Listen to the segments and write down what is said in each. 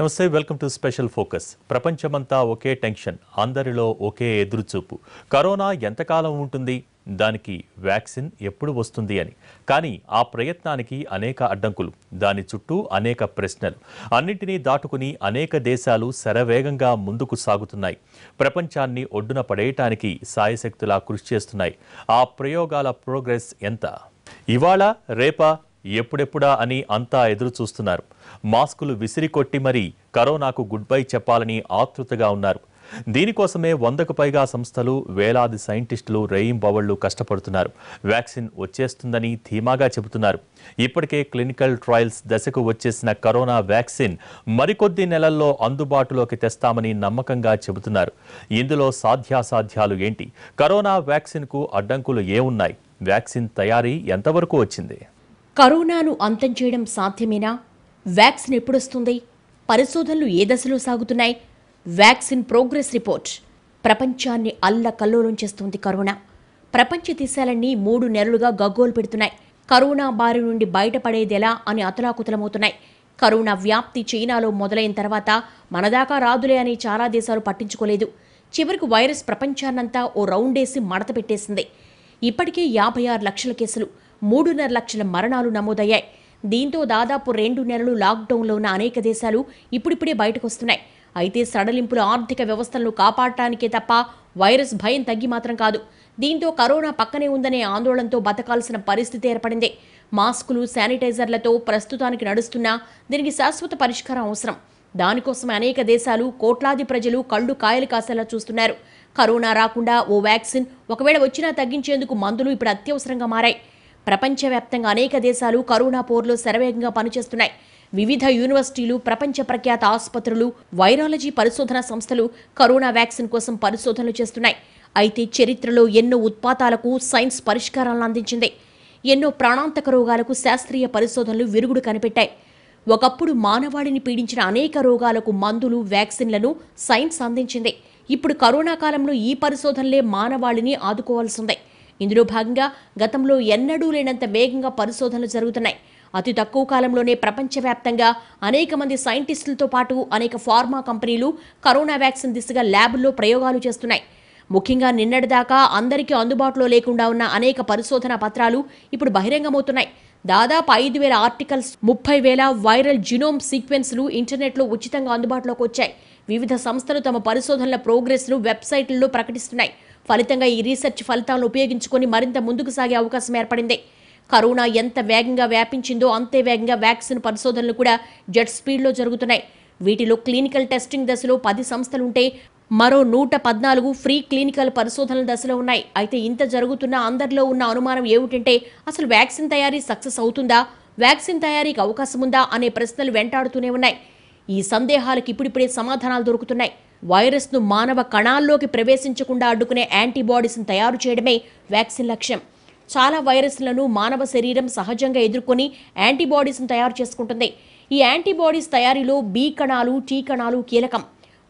నమస్తే, welcome to special focus. ప్రపంచమంతా ఒకే tension, అందరిలో ఒకే ఎదురుచూపు. కరోనా ఎంతకాలం ఉంటుంది, దానికి వ్యాక్సిన్ ఎప్పుడు వస్తుంది అని. కానీ ఆ ప్రయత్నానికి అనేక అడ్డంకులు, దాని చుట్టూ అనేక ప్రశ్నలు. అన్నింటినీ దాటుకుని అనేక దేశాలు శరవేగంగా ముందుకు సాగుతున్నాయి. ప్రపంచాన్ని ఒడ్డున పడేయటానికి సాయశక్తులా కృషి చేస్తున్నాయి. ఆ ప్రయోగాల ప్రోగ్రెస్ ఎంత? ఇవాళ రేపా, ఎప్పుడెప్పుడా అని అంతా ఎదురు చూస్తున్నారు. మాస్కులు విసిరికొట్టి మరీ కరోనాకు గుడ్ బై చెప్పాలని ఆతృతగా ఉన్నారు. దీనికోసమే 100కు పైగా సంస్థలు, వేలాది సైంటిస్టులు రేయింబవళ్లు కష్టపడుతున్నారు. వ్యాక్సిన్ వచ్చేస్తుందని ధీమాగా చెబుతున్నారు. ఇప్పటికే క్లినికల్ ట్రయల్స్ దశకు వచ్చేసిన కరోనా వ్యాక్సిన్ మరికొద్ది నెలల్లో అందుబాటులోకి తెస్తామని నమ్మకంగా చెబుతున్నారు. ఇందులో సాధ్యాసాధ్యాలు ఏంటి? కరోనా వ్యాక్సిన్కు అడ్డంకులు ఏమున్నాయి? వ్యాక్సిన్ తయారీ ఎంతవరకు వచ్చింది? కరోనాను అంతం చేయడం సాధ్యమేనా? వ్యాక్సిన్ ఎప్పుడొస్తుంది? పరిశోధనలు ఏ దశలో సాగుతున్నాయి? Vaccine progress report. ప్రపంచాన్ని అల్లకల్లోలం చేస్తుంది కరోనా. ప్రపంచ దేశాలన్నీ 3 నెలలుగా గగ్గోలు పెడుతున్నాయి. కరోనా బారి నుండి బయటపడేదెలా అని అతలాకుతలమవుతున్నాయి. కరోనా వ్యాప్తి చైనాలో మొదలైన తర్వాత మనదాకా రాదులే అని చాలా దేశాలు పట్టించుకోలేదు. చివరికి వైరస్ ప్రపంచాన్నంతా ఓ రౌండేసి మడత పెట్టేసింది. ఇప్పటికే 56 లక్షల కేసులు, 3.5 లక్షల మరణాలు నమోదయ్యాయి. దీంతో దాదాపు 2 నెలలు లాక్డౌన్లో ఉన్న అనేక దేశాలు ఇప్పుడిప్పుడే బయటకొస్తున్నాయి. అయితే సడలింపుల ఆర్థిక వ్యవస్థలను కాపాడటానికే తప్ప వైరస్ భయం తగ్గి మాత్రం కాదు. దీంతో కరోనా పక్కనే ఉందనే ఆందోళనతో బతకాల్సిన పరిస్థితి ఏర్పడింది. మాస్కులు, శానిటైజర్లతో ప్రస్తుతానికి నడుస్తున్నా దీనికి శాశ్వత పరిష్కారం అవసరం. దానికోసం అనేక దేశాలు, కోట్లాది ప్రజలు కళ్ళు కాయలు కాసేలా చూస్తున్నారు. కరోనా రాకుండా ఓ వ్యాక్సిన్, ఒకవేళ వచ్చినా తగ్గించేందుకు మందులు ఇప్పుడు అత్యవసరంగా మారాయి. ప్రపంచవ్యాప్తంగా అనేక దేశాలు కరోనా పోరులో శరవేగంగా పనిచేస్తున్నాయి. వివిధ యూనివర్సిటీలు, ప్రపంచ ప్రఖ్యాత ఆసుపత్రులు, వైరాలజీ పరిశోధనా సంస్థలు కరోనా వ్యాక్సిన్ కోసం పరిశోధనలు చేస్తున్నాయి. అయితే చరిత్రలో ఎన్నో ఉత్పాతాలకు సైన్స్ పరిష్కారాలను అందించింది. ఎన్నో ప్రాణాంతక రోగాలకు శాస్త్రీయ పరిశోధనలు విరుగుడు కనిపెట్టాయి. ఒకప్పుడు మానవాళిని పీడించిన అనేక రోగాలకు మందులు, వ్యాక్సిన్లను సైన్స్ అందించింది. ఇప్పుడు కరోనా కాలంలో ఈ పరిశోధనలే మానవాళిని ఆదుకోవాల్సిందే. ఇందులో భాగంగా గతంలో ఎన్నడూ లేనంత వేగంగా పరిశోధనలు జరుగుతున్నాయి. అతి తక్కువ కాలంలోనే ప్రపంచవ్యాప్తంగా అనేక మంది సైంటిస్టులతో పాటు అనేక ఫార్మా కంపెనీలు కరోనా వ్యాక్సిన్ దిశగా ల్యాబుల్లో ప్రయోగాలు చేస్తున్నాయి. ముఖ్యంగా నిన్నటిదాకా అందరికీ అందుబాటులో లేకుండా ఉన్న అనేక పరిశోధనా పత్రాలు ఇప్పుడు బహిరంగమవుతున్నాయి. దాదాపు 5,000 ఆర్టికల్స్, 30,000 వైరల్ జినోమ్ సీక్వెన్స్లు ఇంటర్నెట్లో ఉచితంగా అందుబాటులోకి వచ్చాయి. వివిధ సంస్థలు తమ పరిశోధనల ప్రోగ్రెస్ను వెబ్సైట్లలో ప్రకటిస్తున్నాయి. ఫలితంగా ఈ రీసెర్చ్ ఫలితాలను ఉపయోగించుకొని మరింత ముందుకు సాగే అవకాశం ఏర్పడింది. కరోనా ఎంత వేగంగా వ్యాపించిందో అంతే వేగంగా వ్యాక్సిన్ పరిశోధనలు కూడా జెట్ స్పీడ్లో జరుగుతున్నాయి. వీటిలో క్లినికల్ టెస్టింగ్ దశలో 10 సంస్థలుంటే మరో 114 ఫ్రీ క్లినికల్ పరిశోధనల దశలో ఉన్నాయి. అయితే ఇంత జరుగుతున్నా అందరిలో ఉన్న అనుమానం ఏమిటంటే, అసలు వ్యాక్సిన్ తయారీ సక్సెస్ అవుతుందా, వ్యాక్సిన్ తయారీకి అవకాశం ఉందా అనే ప్రశ్నలు వెంటాడుతూనే ఉన్నాయి. ఈ సందేహాలకు ఇప్పుడిప్పుడే సమాధానాలు దొరుకుతున్నాయి. వైరస్ను మానవ కణాల్లోకి ప్రవేశించకుండా అడ్డుకునే యాంటీబాడీస్ను తయారు చేయడమే వ్యాక్సిన్ లక్ష్యం. చాలా వైరస్లను మానవ శరీరం సహజంగా ఎదుర్కొని యాంటీబాడీస్ను తయారు చేసుకుంటుంది. ఈ యాంటీబాడీస్ తయారీలో బి కణాలు, టీ కణాలు కీలకం.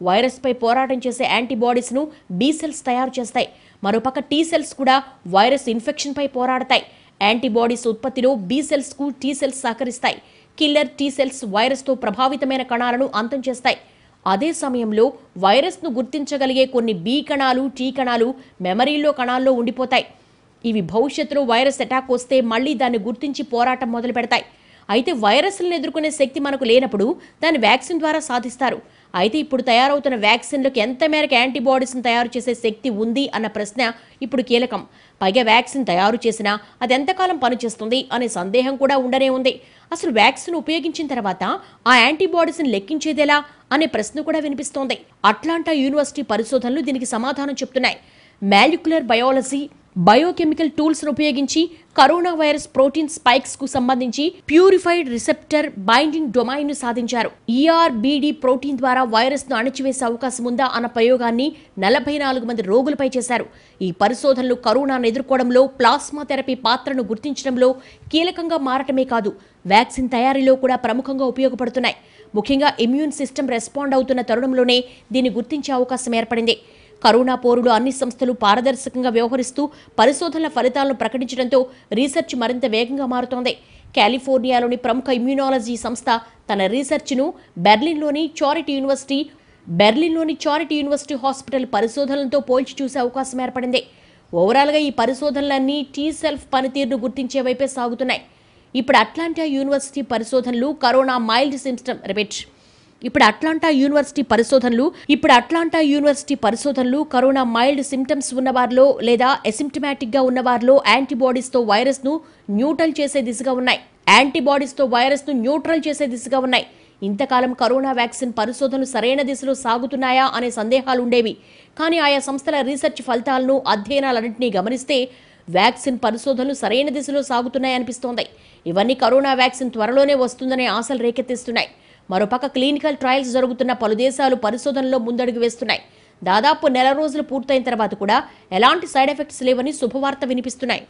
వైరస్పై పోరాటం చేసే యాంటీబాడీస్ను బి సెల్స్ తయారు చేస్తాయి. మరోపక్క టీ సెల్స్ కూడా వైరస్ ఇన్ఫెక్షన్పై పోరాడతాయి. యాంటీబాడీస్ ఉత్పత్తిలో బి సెల్స్కు టీ సెల్స్ సహకరిస్తాయి. కిల్లర్ టీ సెల్స్ వైరస్తో ప్రభావితమైన కణాలను అంతం చేస్తాయి. అదే సమయంలో వైరస్ను గుర్తించగలిగే కొన్ని బి కణాలు, టీ కణాలు మెమరీలో కణాల్లో ఉండిపోతాయి. ఇవి భవిష్యత్తులో వైరస్ అటాక్ వస్తే మళ్లీ దాన్ని గుర్తించి పోరాటం మొదలు పెడతాయి. అయితే వైరస్లను ఎదుర్కొనే శక్తి మనకు లేనప్పుడు దాన్ని వ్యాక్సిన్ ద్వారా సాధిస్తారు. అయితే ఇప్పుడు తయారవుతున్న వ్యాక్సిన్లకు ఎంత మేరకు యాంటీబాడీస్ను తయారు చేసే శక్తి ఉంది అన్న ప్రశ్న ఇప్పుడు కీలకం. పైగా వ్యాక్సిన్ తయారు చేసినా అది ఎంతకాలం పనిచేస్తుంది అనే సందేహం కూడా ఉండనే ఉంది. అసలు వ్యాక్సిన్ ఉపయోగించిన తర్వాత ఆ యాంటీబాడీస్ని లెక్కించేదెలా అనే ప్రశ్న కూడా వినిపిస్తోంది. అట్లాంటా యూనివర్సిటీ పరిశోధనలు దీనికి సమాధానం చెప్తున్నాయి. మాలిక్యులర్ బయాలజీ, బయోకెమికల్ టూల్స్ను ఉపయోగించి కరోనా వైరస్ ప్రోటీన్ స్పైక్స్కు సంబంధించి ప్యూరిఫైడ్ రిసెప్టర్ బైండింగ్ డొమైన్ను సాధించారు. ఈఆర్బిడి ప్రోటీన్ ద్వారా వైరస్ను అణచివేసే అవకాశం ఉందా అన్న ప్రయోగాన్ని 44 మంది రోగులపై చేశారు. ఈ పరిశోధనలు కరోనాను ఎదుర్కోవడంలో ప్లాస్మా థెరపీ పాత్రను గుర్తించడంలో కీలకంగా మారటమే కాదు, వ్యాక్సిన్ తయారీలో కూడా ప్రముఖంగా ఉపయోగపడుతున్నాయి. ముఖ్యంగా ఇమ్యూన్ సిస్టమ్ రెస్పాండ్ అవుతున్న తరుణంలోనే దీన్ని గుర్తించే అవకాశం ఏర్పడింది. కరోనా పోరులో అన్ని సంస్థలు పారదర్శకంగా వ్యవహరిస్తూ పరిశోధనల ఫలితాలను ప్రకటించడంతో రీసెర్చ్ మరింత వేగంగా మారుతోంది. కాలిఫోర్నియాలోని ప్రముఖ ఇమ్యూనాలజీ సంస్థ తన రీసెర్చ్ను బెర్లిన్లోని చారిటీ యూనివర్సిటీ హాస్పిటల్ పరిశోధనలతో పోల్చి చూసే అవకాశం ఏర్పడింది. ఓవరాల్గా ఈ పరిశోధనలన్నీ టీ సెల్ఫ్ పనితీరును గుర్తించే వైపే సాగుతున్నాయి. ఇప్పుడు అట్లాంటా యూనివర్సిటీ పరిశోధనలు కరోనా మైల్డ్ సిమ్టమ్ ఇప్పుడు అట్లాంటా యూనివర్సిటీ పరిశోధనలు కరోనా మైల్డ్ సిమ్టమ్స్ ఉన్నవారిలో లేదా ఎసిమ్టమాటిక్గా ఉన్నవారిలో యాంటీబాడీస్తో వైరస్ను న్యూట్రల్ చేసే దిశగా ఉన్నాయి. ఇంతకాలం కరోనా వ్యాక్సిన్ పరిశోధనలు సరైన దిశలో సాగుతున్నాయా అనే సందేహాలు ఉండేవి. కానీ ఆయా సంస్థల రీసెర్చ్ ఫలితాలను, అధ్యయనాలన్నింటినీ గమనిస్తే వ్యాక్సిన్ పరిశోధనలు సరైన దిశలో సాగుతున్నాయనిపిస్తోంది. ఇవన్నీ కరోనా వ్యాక్సిన్ త్వరలోనే వస్తుందనే ఆశలు రేకెత్తిస్తున్నాయి. మరోపక్క క్లినికల్ ట్రయల్స్ జరుగుతున్న పలు దేశాలు పరిశోధనలో ముందడుగు వేస్తున్నాయి. దాదాపు నెల రోజులు పూర్తయిన తర్వాత కూడా ఎలాంటి సైడ్ ఎఫెక్ట్స్ లేవని శుభవార్త వినిపిస్తున్నాయి.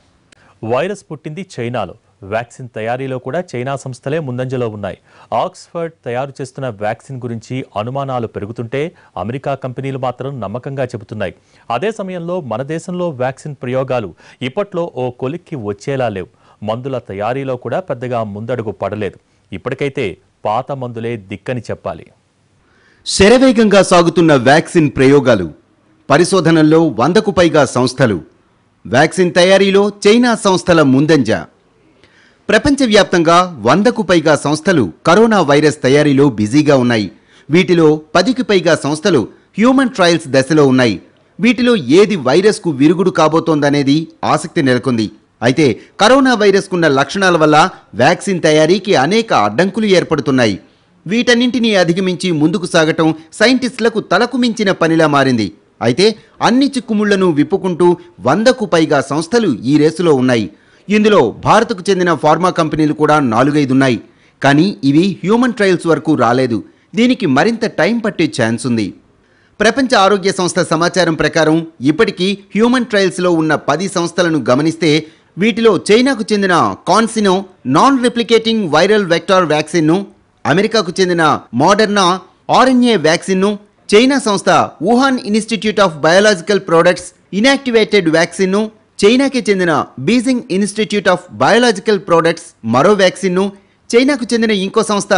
వైరస్ పుట్టింది చైనాలో. వ్యాక్సిన్ తయారీలో కూడా చైనా సంస్థలే ముందంజలో ఉన్నాయి. ఆక్స్ఫర్డ్ తయారు చేస్తున్న వ్యాక్సిన్ గురించి అనుమానాలు పెరుగుతుంటే అమెరికా కంపెనీలు మాత్రం నమ్మకంగా చెబుతున్నాయి. అదే సమయంలో మన దేశంలో వ్యాక్సిన్ ప్రయోగాలు ఇప్పట్లో ఓ కొలిక్కి వచ్చేలా లేవు. మందుల తయారీలో కూడా పెద్దగా ముందడుగు పడలేదు. ఇప్పటికైతే పాత మందులే దిక్కని చెప్పాలి. శరవేగంగా సాగుతున్న వ్యాక్సిన్ ప్రయోగాలు, పరిశోధనల్లో 100కు పైగా సంస్థలు, వ్యాక్సిన్ తయారీలో చైనా సంస్థల ముందంజ. ప్రపంచవ్యాప్తంగా 100కు పైగా సంస్థలు కరోనా వైరస్ తయారీలో బిజీగా ఉన్నాయి. వీటిలో 10కి పైగా సంస్థలు హ్యూమన్ ట్రయల్స్ దశలో ఉన్నాయి. వీటిలో ఏది వైరస్కు విరుగుడు కాబోతోందనేది ఆసక్తి నెలకొంది. అయితే కరోనా వైరస్కున్న లక్షణాల వల్ల వ్యాక్సిన్ తయారీకి అనేక అడ్డంకులు ఏర్పడుతున్నాయి. వీటన్నింటినీ అధిగమించి ముందుకు సాగటం సైంటిస్టులకు తలకు మించిన పనిలా మారింది. అయితే అన్ని చిక్కుముళ్లను విప్పుకుంటూ 100కు పైగా సంస్థలు ఈ రేసులో ఉన్నాయి. ఇందులో భారత్కు చెందిన ఫార్మా కంపెనీలు కూడా 4-5 ఉన్నాయి. కానీ ఇవి హ్యూమన్ ట్రయల్స్ వరకు రాలేదు. దీనికి మరింత టైం పట్టే ఛాన్స్ ఉంది. ప్రపంచ ఆరోగ్య సంస్థ సమాచారం ప్రకారం ఇప్పటికీ హ్యూమన్ ట్రయల్స్లో ఉన్న 10 సంస్థలను గమనిస్తే వీటిలో చైనాకు చెందిన CanSino non replicating viral vector వ్యాక్సిన్ను, అమెరికాకు చెందిన మోడర్నా ఆర్ఎన్ఏ వ్యాక్సిన్ను, చైనా సంస్థ Wuhan Institute of Biological Products inactivated వ్యాక్సిన్ను, చైనాకి చెందిన Beijing Institute of Biological Products మరో వ్యాక్సిన్ను, చైనాకు చెందిన ఇంకో సంస్థ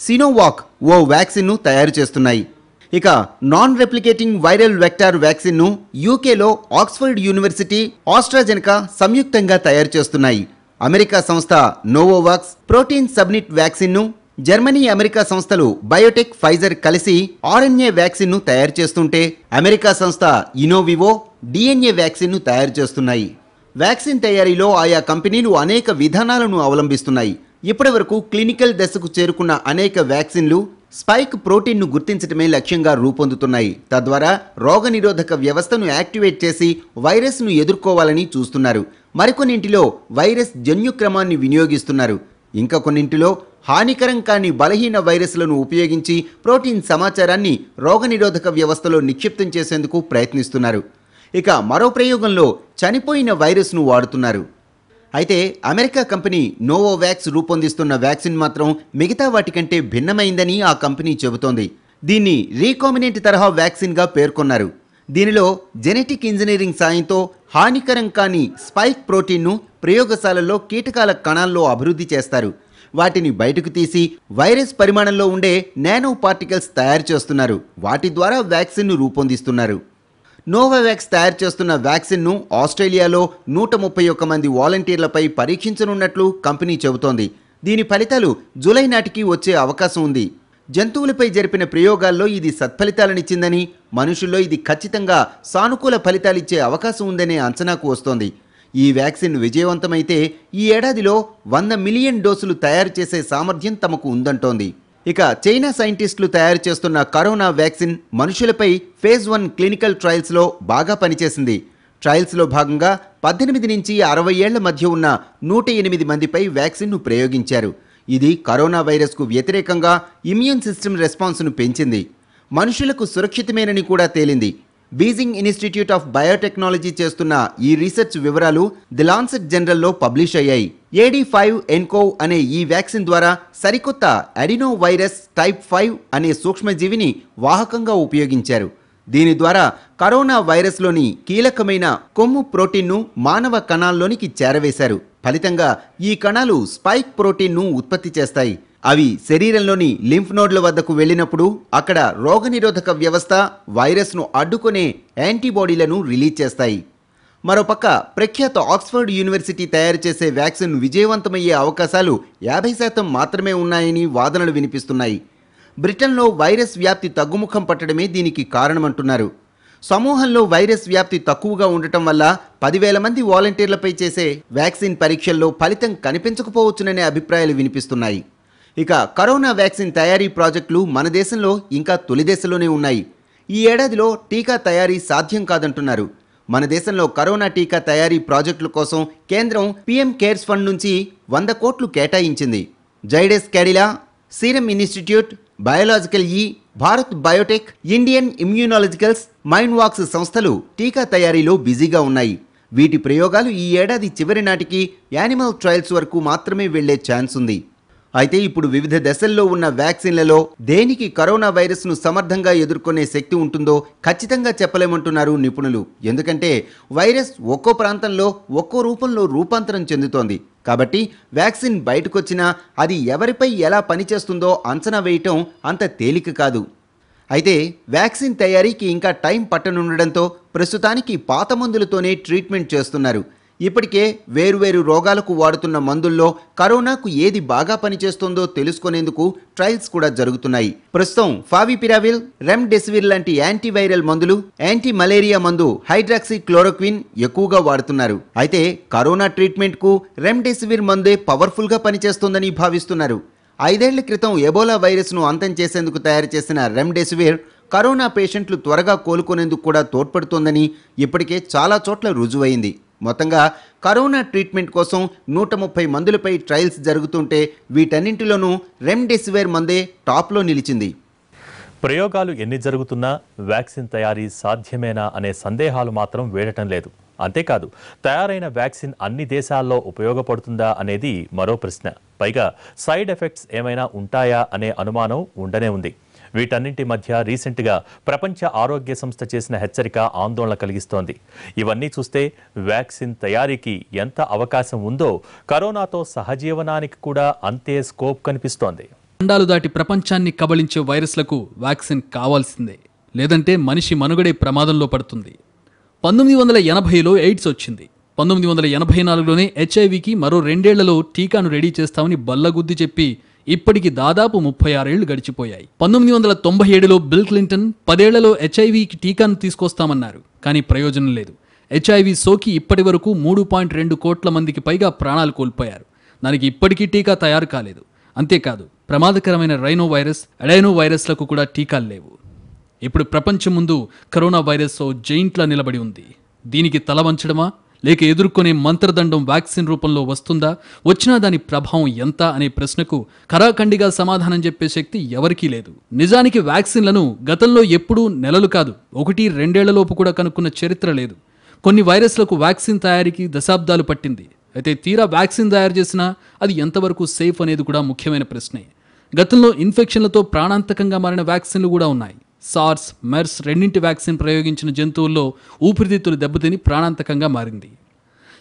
సినోవాక్ ఓ వ్యాక్సిన్ను తయారు చేస్తున్నాయి. ఇక నాన్ రెప్లికేటింగ్ వైరల్ వెక్టార్ వ్యాక్సిన్ను యూకేలో ఆక్స్ఫర్డ్ యూనివర్సిటీ, ఆస్ట్రాజెనకా సంయుక్తంగా తయారు చేస్తున్నాయి. అమెరికా సంస్థ నోవోవాక్స్ ప్రోటీన్ సబ్నిట్ వ్యాక్సిన్ను, జర్మనీ అమెరికా సంస్థలు బయోటెక్, ఫైజర్ కలిసి ఆర్ఎన్ఏ వ్యాక్సిన్ను తయారు చేస్తుంటే అమెరికా సంస్థ ఇనోవివో డిఎన్ఏ వ్యాక్సిన్ను తయారు చేస్తున్నాయి. వ్యాక్సిన్ తయారీలో ఆయా కంపెనీలు అనేక విధానాలను అవలంబిస్తున్నాయి. ఇప్పటివరకు క్లినికల్ దశకు చేరుకున్న అనేక వ్యాక్సిన్లు స్పైక్ ప్రోటీన్ను గుర్తించడమే లక్ష్యంగా రూపొందుతున్నాయి. తద్వారా రోగనిరోధక వ్యవస్థను యాక్టివేట్ చేసి వైరస్ను ఎదుర్కోవాలని చూస్తున్నారు. మరికొన్నింటిలో వైరస్ జన్యుక్రమాన్ని వినియోగిస్తున్నారు. ఇంకా కొన్నింటిలో హానికరం కాని బలహీన వైరస్లను ఉపయోగించి ప్రోటీన్ సమాచారాన్ని రోగనిరోధక వ్యవస్థలో నిక్షిప్తం చేసేందుకు ప్రయత్నిస్తున్నారు. ఇక మరో ప్రయోగంలో చనిపోయిన వైరస్ను వాడుతున్నారు. అయితే అమెరికా కంపెనీ నోవోవాక్స్ రూపొందిస్తున్న వ్యాక్సిన్ మాత్రం మిగతా వాటికంటే భిన్నమైందని ఆ కంపెనీ చెబుతోంది. దీన్ని రీకాంబినెంట్ తరహా వ్యాక్సిన్గా పేర్కొన్నారు. దీనిలో జెనెటిక్ ఇంజనీరింగ్ సాయంతో హానికరం కాని స్పైక్ ప్రోటీన్ను ప్రయోగశాలల్లో కీటకాల కణాల్లో అభివృద్ధి చేస్తారు. వాటిని బయటకు తీసి వైరస్ పరిమాణంలో ఉండే నానో పార్టికల్స్ తయారు చేస్తున్నారు. వాటి ద్వారా వ్యాక్సిన్ను రూపొందిస్తున్నారు. నోవావాక్స్ తయారు చేస్తున్న వ్యాక్సిన్ను ఆస్ట్రేలియాలో 131 మంది వాలంటీర్లపై పరీక్షించనున్నట్లు కంపెనీ చెబుతోంది. దీని ఫలితాలు జూలై నాటికి వచ్చే అవకాశం ఉంది. జంతువులపై జరిపిన ప్రయోగాల్లో ఇది సత్ఫలితాలనిచ్చిందని, మనుషుల్లో ఇది ఖచ్చితంగా సానుకూల ఫలితాలిచ్చే అవకాశం ఉందనే అంచనాకు వస్తోంది. ఈ వ్యాక్సిన్ విజయవంతమైతే ఈ ఏడాదిలో 100 మిలియన్ డోసులు తయారు చేసే సామర్థ్యం తమకు ఉందంటోంది. ఇక చైనా సైంటిస్టులు తయారు చేస్తున్న కరోనా వ్యాక్సిన్ మనుషులపై ఫేజ్ 1 క్లినికల్ ట్రయల్స్లో బాగా పనిచేసింది. ట్రయల్స్లో భాగంగా 18 నుంచి 60 ఏళ్ల మధ్య ఉన్న 108 మందిపై వ్యాక్సిన్ను ప్రయోగించారు. ఇది కరోనా వైరస్కు వ్యతిరేకంగా ఇమ్యూన్ సిస్టమ్ రెస్పాన్స్ను పెంచింది. మనుషులకు సురక్షితమేనని కూడా తేలింది. బీజింగ్ ఇన్స్టిట్యూట్ ఆఫ్ బయోటెక్నాలజీ చేస్తున్న ఈ రీసెర్చ్ వివరాలు ది లాన్సెట్ జర్నల్లో పబ్లిష్ అయ్యాయి. AD5-NCOV అనే ఈ వ్యాక్సిన్ ద్వారా సరికొత్త అడినో వైరస్ టైప్ 5 అనే సూక్ష్మజీవిని వాహకంగా ఉపయోగించారు. దీని ద్వారా కరోనా వైరస్లోని కీలకమైన కొమ్ము ప్రోటీన్ను మానవ కణాల్లోనికి చేరవేశారు. ఫలితంగా ఈ కణాలు స్పైక్ ప్రోటీన్ను ఉత్పత్తి చేస్తాయి. అవి శరీరంలోని లింఫ్ నోడ్ల వద్దకు వెళ్ళినప్పుడు అక్కడ రోగనిరోధక వ్యవస్థ వైరస్ను అడ్డుకునే యాంటీబాడీలను రిలీజ్ చేస్తాయి. మరోపక్క ప్రఖ్యాత ఆక్స్ఫర్డ్ యూనివర్సిటీ తయారు చేసే వ్యాక్సిన్ విజయవంతమయ్యే అవకాశాలు 50% మాత్రమే ఉన్నాయని వాదనలు వినిపిస్తున్నాయి. బ్రిటన్లో వైరస్ వ్యాప్తి తగ్గుముఖం పట్టడమే దీనికి కారణమంటున్నారు. సమూహంలో వైరస్ వ్యాప్తి తక్కువగా ఉండటం వల్ల 10,000 మంది వాలంటీర్లపై చేసే వ్యాక్సిన్ పరీక్షల్లో ఫలితం కనిపించకపోవచ్చుననే అభిప్రాయాలు వినిపిస్తున్నాయి. ఇక కరోనా వ్యాక్సిన్ తయారీ ప్రాజెక్టులు మన దేశంలో ఇంకా తొలి దశలోనే ఉన్నాయి. ఈ ఏడాదిలో టీకా తయారీ సాధ్యం కాదంటున్నారు. మన దేశంలో కరోనా టీకా తయారీ ప్రాజెక్టుల కోసం కేంద్రం పీఎం కేర్స్ ఫండ్ నుంచి 100 కోట్లు కేటాయించింది. Zydus Cadila, Serum Institute, Biological Bharat Biotech, Indian Immunologicals, Mynvax సంస్థలు టీకా తయారీలో బిజీగా ఉన్నాయి. వీటి ప్రయోగాలు ఈ ఏడాది చివరి నాటికి యానిమల్ ట్రయల్స్ వరకు మాత్రమే వెళ్లే ఛాన్స్ ఉంది. అయితే ఇప్పుడు వివిధ దశల్లో ఉన్న వ్యాక్సిన్లలో దేనికి కరోనా వైరస్ను సమర్థంగా ఎదుర్కొనే శక్తి ఉంటుందో ఖచ్చితంగా చెప్పలేమంటున్నారు నిపుణులు. ఎందుకంటే వైరస్ ఒక్కో ప్రాంతంలో ఒక్కో రూపంలో రూపాంతరం చెందుతోంది. కాబట్టి వ్యాక్సిన్ బయటకొచ్చినా అది ఎవరిపై ఎలా పనిచేస్తుందో అంచనా వేయటం అంత తేలిక కాదు. అయితే వ్యాక్సిన్ తయారీకి ఇంకా టైం పట్టనుండడంతో ప్రస్తుతానికి పాత మందులతోనే ట్రీట్మెంట్ చేస్తున్నారు. ఇప్పటికే వేరువేరు రోగాలకు వాడుతున్న మందుల్లో కరోనాకు ఏది బాగా పనిచేస్తుందో తెలుసుకునేందుకు ట్రయల్స్ కూడా జరుగుతున్నాయి. ప్రస్తుతం ఫావిపిరావిల్, రెమ్డెసివిర్ లాంటి యాంటీవైరల్ మందులు, యాంటీ మలేరియా మందు హైడ్రాక్సీ క్లోరోక్విన్ ఎక్కువగా వాడుతున్నారు. అయితే కరోనా ట్రీట్మెంట్కు రెమ్డెసివిర్ మందే పవర్ఫుల్గా పనిచేస్తుందని భావిస్తున్నారు. 5 ఏళ్ల క్రితం ఎబోలా వైరస్ను అంతం చేసేందుకు తయారు చేసిన రెమ్డెసివిర్ కరోనా పేషెంట్లు త్వరగా కోలుకునేందుకు కూడా తోడ్పడుతోందని ఇప్పటికే చాలా చోట్ల రుజువైంది. మొత్తంగా కరోనా ట్రీట్మెంట్ కోసం 130 మందులపై ట్రయల్స్ జరుగుతుంటే వీటన్నింటిలోనూ రెమ్డెసివిర్ మందే టాప్లో నిలిచింది. ప్రయోగాలు ఎన్ని జరుగుతున్నా వ్యాక్సిన్ తయారీ సాధ్యమేనా అనే సందేహాలు మాత్రం వేడటం లేదు. అంతేకాదు, తయారైన వ్యాక్సిన్ అన్ని దేశాల్లో ఉపయోగపడుతుందా అనేది మరో ప్రశ్న. పైగా సైడ్ ఎఫెక్ట్స్ ఏమైనా ఉంటాయా అనే అనుమానం ఉండనే ఉంది. వీటన్నింటి మధ్య రీసెంట్గా ప్రపంచ ఆరోగ్య సంస్థ చేసిన హెచ్చరిక ఆందోళన కలిగిస్తోంది. ఇవన్నీ చూస్తే వ్యాక్సిన్ తయారీకి ఎంత అవకాశం ఉందో కరోనాతో సహజీవనానికి కూడా అంతే స్కోప్ కనిపిస్తోంది. ఖండాలు దాటి ప్రపంచాన్ని కబళించే వైరస్లకు వ్యాక్సిన్ కావాల్సిందే, లేదంటే మనిషి మనుగడే ప్రమాదంలో పడుతుంది. 1980లో ఎయిడ్స్ వచ్చింది. 1984లోనే హెచ్ఐవికి మరో 2 ఏళ్లలో టీకాను రెడీ చేస్తామని బల్లగుద్ది చెప్పి ఇప్పటికి దాదాపు 36 ఏళ్లు గడిచిపోయాయి. 1997లో బిల్ క్లింటన్ 10 ఏళ్లలో హెచ్ఐవికి టీకాను తీసుకొస్తామన్నారు. కానీ ప్రయోజనం లేదు. హెచ్ఐవి సోకి ఇప్పటి వరకు 3.2 కోట్ల మందికి పైగా ప్రాణాలు కోల్పోయారు. దానికి ఇప్పటికీ టీకా తయారు కాలేదు. అంతేకాదు, ప్రమాదకరమైన రైనో వైరస్, అడైనో వైరస్లకు కూడా టీకాలు లేవు. ఇప్పుడు ప్రపంచం ముందు కరోనా వైరస్ ఓ జైంట్లా నిలబడి ఉంది. దీనికి తల వంచడమా, లేక ఎదుర్కొనే మంత్రదండం వ్యాక్సిన్ రూపంలో వస్తుందా, వచ్చినా దాని ప్రభావం ఎంత అనే ప్రశ్నకు ఖరాఖండిగా సమాధానం చెప్పే శక్తి ఎవరికీ లేదు. నిజానికి వ్యాక్సిన్లను గతంలో ఎప్పుడూ నెలలు కాదు, 1-2 ఏళ్లలోపు కూడా కనుక్కున్న చరిత్ర లేదు. కొన్ని వైరస్లకు వ్యాక్సిన్ తయారీకి దశాబ్దాలు పట్టింది. అయితే తీరా వ్యాక్సిన్ తయారు చేసినా అది ఎంతవరకు సేఫ్ అనేది కూడా ముఖ్యమైన ప్రశ్నే. గతంలో ఇన్ఫెక్షన్లతో ప్రాణాంతకంగా మారిన వ్యాక్సిన్లు కూడా ఉన్నాయి. సార్స్, మెర్స్ రెండింటి వ్యాక్సిన్ ప్రయోగించిన జంతువుల్లో ఊపిరితిత్తులు దెబ్బతిని ప్రాణాంతకంగా మారింది.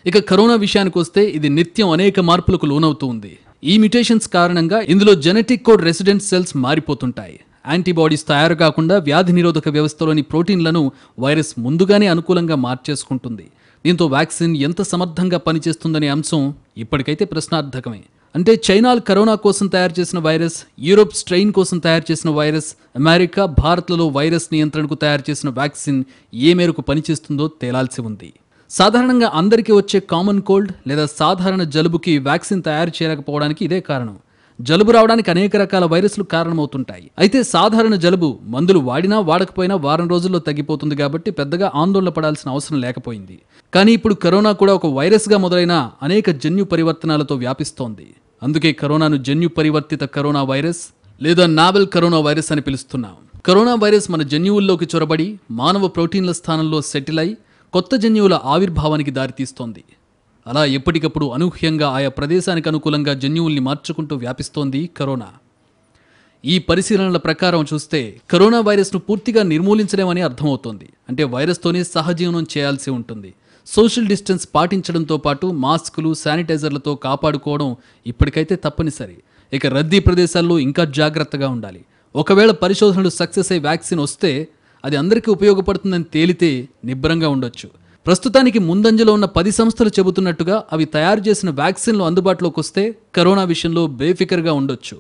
ఇక కరోనా విషయానికి వస్తే ఇది నిత్యం అనేక మార్పులకు లోనవుతూ ఉంది. ఈ మ్యుటేషన్స్ కారణంగా ఇందులో జెనెటిక్ కోడ్ రెసిడెంట్ సెల్స్ మారిపోతుంటాయి. యాంటీబాడీస్ తయారు కాకుండా వ్యాధి నిరోధక వ్యవస్థలోని ప్రోటీన్లను వైరస్ ముందుగానే అనుకూలంగా మార్చేసుకుంటుంది. దీంతో వ్యాక్సిన్ ఎంత సమర్థంగా పనిచేస్తుందనే అంశం ఇప్పటికైతే ప్రశ్నార్థకమే. అంటే చైనా కరోనా కోసం తయారు చేసిన వైరస్, యూరోప్ స్ట్రెయిన్ కోసం తయారు చేసిన వైరస్, అమెరికా, భారత్లలో వైరస్ నియంత్రణకు తయారు చేసిన వ్యాక్సిన్ ఏ మేరకు పనిచేస్తుందో తేలాల్సి ఉంది. సాధారణంగా అందరికీ వచ్చే కామన్ కోల్డ్ లేదా సాధారణ జలుబుకి వ్యాక్సిన్ తయారు చేయలేకపోవడానికి ఇదే కారణం. జలుబు రావడానికి అనేక రకాల వైరస్లు కారణమవుతుంటాయి. అయితే సాధారణ జలుబు మందులు వాడినా వాడకపోయినా వారం రోజుల్లో తగ్గిపోతుంది కాబట్టి పెద్దగా ఆందోళన పడాల్సిన అవసరం లేకపోయింది. కానీ ఇప్పుడు కరోనా కూడా ఒక వైరస్గా మొదలైన అనేక జన్యు పరివర్తనాలతో వ్యాపిస్తోంది. అందుకే కరోనాను జన్యు పరివర్తిత కరోనా వైరస్ లేదా నావెల్ కరోనా వైరస్ అని పిలుస్తున్నాం. కరోనా వైరస్ మన జన్యువుల్లోకి చొరబడి మానవ ప్రోటీన్ల స్థానంలో సెటిల్ అయి కొత్త జన్యువుల ఆవిర్భావానికి దారితీస్తోంది. అలా ఎప్పటికప్పుడు అనూహ్యంగా ఆయా ప్రదేశానికి అనుకూలంగా జన్యువుల్ని మార్చుకుంటూ వ్యాపిస్తోంది కరోనా. ఈ పరిశీలనల ప్రకారం చూస్తే కరోనా వైరస్ను పూర్తిగా నిర్మూలించలేమని అర్థమవుతోంది. అంటే వైరస్తోనే సహజీవనం చేయాల్సి ఉంటుంది. సోషల్ డిస్టెన్స్ పాటించడంతో పాటు మాస్కులు, శానిటైజర్లతో కాపాడుకోవడం ఇప్పటికైతే తప్పనిసరి. ఇక రద్దీ ప్రదేశాల్లో ఇంకా జాగ్రత్తగా ఉండాలి. ఒకవేళ పరిశోధనలు సక్సెస్ అయి వ్యాక్సిన్ వస్తే అది అందరికీ ఉపయోగపడుతుందని తేలితే నిబ్బరంగా ఉండొచ్చు. ప్రస్తుతానికి ముందంజలో ఉన్న 10 సంస్థలు చెబుతున్నట్టుగా అవి తయారు చేసిన వ్యాక్సిన్లు అందుబాటులోకి వస్తే కరోనా విషయంలో బేఫికర్గా ఉండొచ్చు.